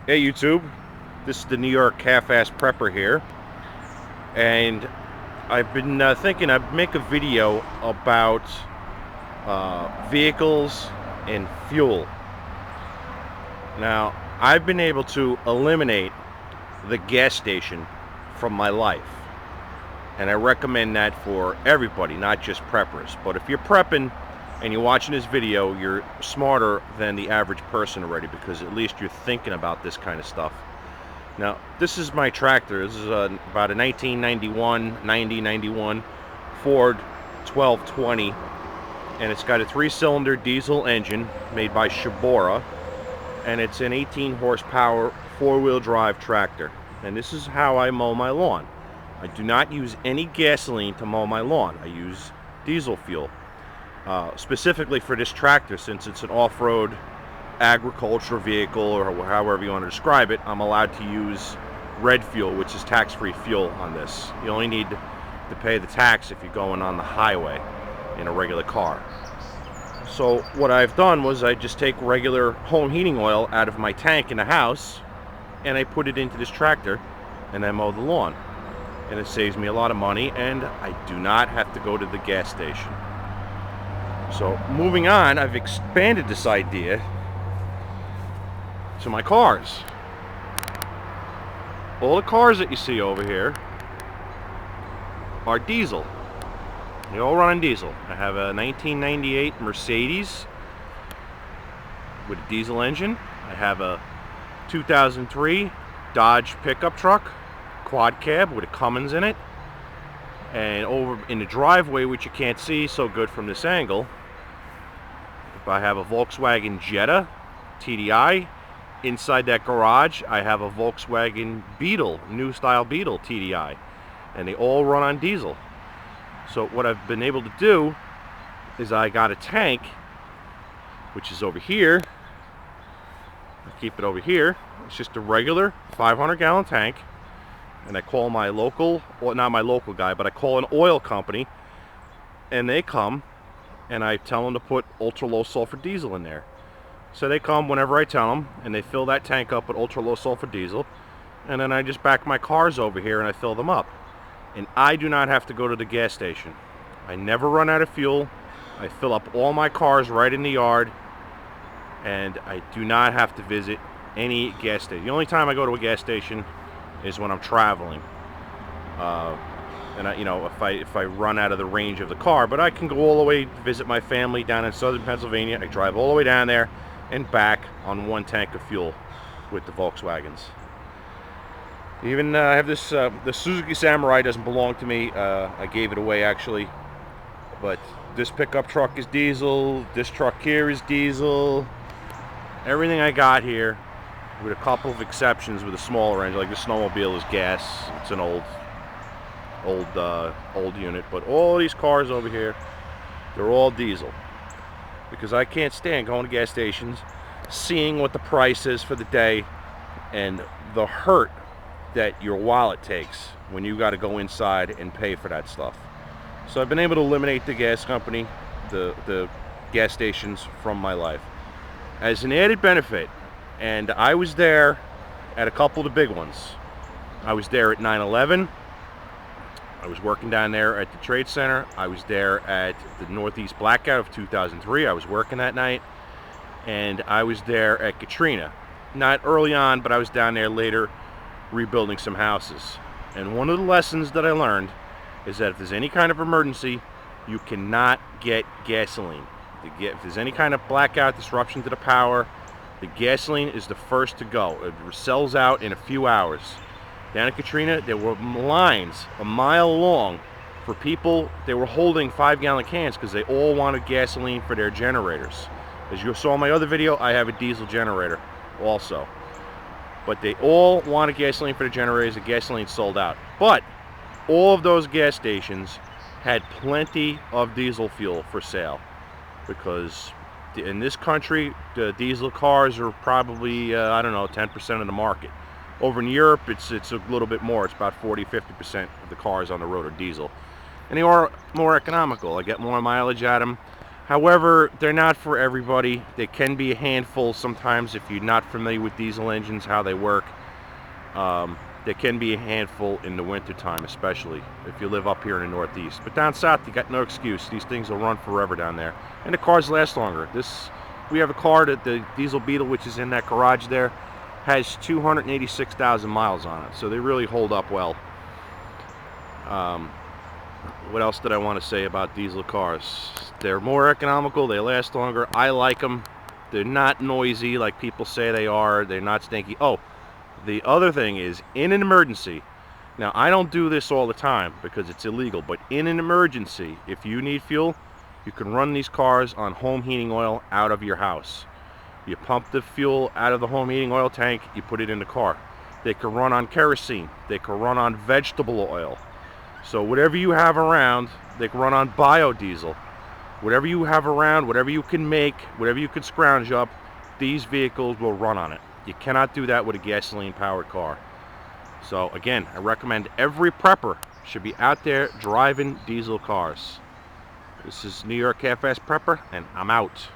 Hey YouTube, this is the New York Half-Ass Prepper here, and I've been thinking I'd make a video about vehicles and fuel. Now, I've been able to eliminate the gas station from my life, and I recommend that for everybody, not just preppers. But if you're prepping and you're watching this video, you're smarter than the average person already, because at least you're thinking about this kind of stuff. Now, this is my tractor. This is about a 1991 Ford 1220, and it's got a 3-cylinder diesel engine made by Shibora, and it's an 18 horsepower 4-wheel drive tractor. And this is how I mow my lawn. I do not use any gasoline to mow my lawn. I use diesel fuel. Specifically for this tractor, since it's an off-road agricultural vehicle, or however you want to describe it, I'm allowed to use red fuel, which is tax-free fuel on this. You only need to pay the tax if you're going on the highway in a regular car. So what I've done was I just take regular home heating oil out of my tank in the house, and I put it into this tractor, and I mow the lawn. And it saves me a lot of money, and I do not have to go to the gas station. So moving on, I've expanded this idea to my cars. All the cars that you see over here are diesel. They all run on diesel. I have a 1998 Mercedes with a diesel engine. I have a 2003 Dodge pickup truck, quad cab with a Cummins in it. And over in the driveway, which you can't see so good from this angle, I have a Volkswagen Jetta TDI. Inside that garage, I have a Volkswagen Beetle, new style Beetle TDI, and they all run on diesel. So what I've been able to do is I got a tank, which is over here. I keep it over here. It's just a regular 500-gallon tank, and I call my local, or not my local guy, but I call an oil company, and they come, and I tell them to put ultra low sulfur diesel in there. So they come whenever I tell them, and they fill that tank up with ultra low sulfur diesel, and then I just back my cars over here and I fill them up. And I do not have to go to the gas station. I never run out of fuel. I fill up all my cars right in the yard, and I do not have to visit any gas station. The only time I go to a gas station is when I'm traveling. And if I run out of the range of the car, but I can go all the way to visit my family down in southern Pennsylvania. I drive all the way down there and back on one tank of fuel with the Volkswagens. Even I have this, the Suzuki Samurai doesn't belong to me. I gave it away actually, but this pickup truck is diesel. This truck here is diesel. Everything I got here, with a couple of exceptions with a smaller engine, like the snowmobile is gas. It's an old unit, but all these cars over here, they're all diesel, because I can't stand going to gas stations, seeing what the price is for the day, and the hurt that your wallet takes when you got to go inside and pay for that stuff. So I've been able to eliminate the gas company, the gas stations from my life as an added benefit. And I was there at a couple of the big ones. I was there at 9/11. I was working down there at the Trade Center. I was there at the Northeast Blackout of 2003. I was working that night. And I was there at Katrina. Not early on, but I was down there later rebuilding some houses. And one of the lessons that I learned is that if there's any kind of emergency, you cannot get gasoline. If there's any kind of blackout, disruption to the power, the gasoline is the first to go. It sells out in a few hours. Down at Katrina, there were lines a mile long for people. They were holding 5-gallon cans because they all wanted gasoline for their generators. As you saw in my other video, I have a diesel generator also. But they all wanted gasoline for the generators. The gasoline sold out. But all of those gas stations had plenty of diesel fuel for sale, because in this country, the diesel cars are probably, I don't know, 10% of the market. Over in Europe, it's a little bit more. It's about 40–50% of the cars on the road are diesel. And they are more economical. I get more mileage out of them. However, they're not for everybody. They can be a handful sometimes if you're not familiar with diesel engines, how they work. They can be a handful in the wintertime, especially if you live up here in the Northeast. But down south, you got no excuse. These things will run forever down there. And the cars last longer. We have a car, that the Diesel Beetle, which is in that garage there, has 286,000 miles on it. So they really hold up well. What else did I want to say about diesel cars? They're more economical, they last longer. I like them. They're not noisy like people say they are. They're not stinky. Oh, the other thing is, in an emergency, now I don't do this all the time because it's illegal, but in an emergency, if you need fuel, you can run these cars on home heating oil out of your house. You pump the fuel out of the home heating oil tank, you put it in the car. They can run on kerosene. They can run on vegetable oil. So whatever you have around, they can run on biodiesel. Whatever you have around, whatever you can make, whatever you can scrounge up, these vehicles will run on it. You cannot do that with a gasoline-powered car. So again, I recommend every prepper should be out there driving diesel cars. This is New York Half-Ass Prepper, and I'm out.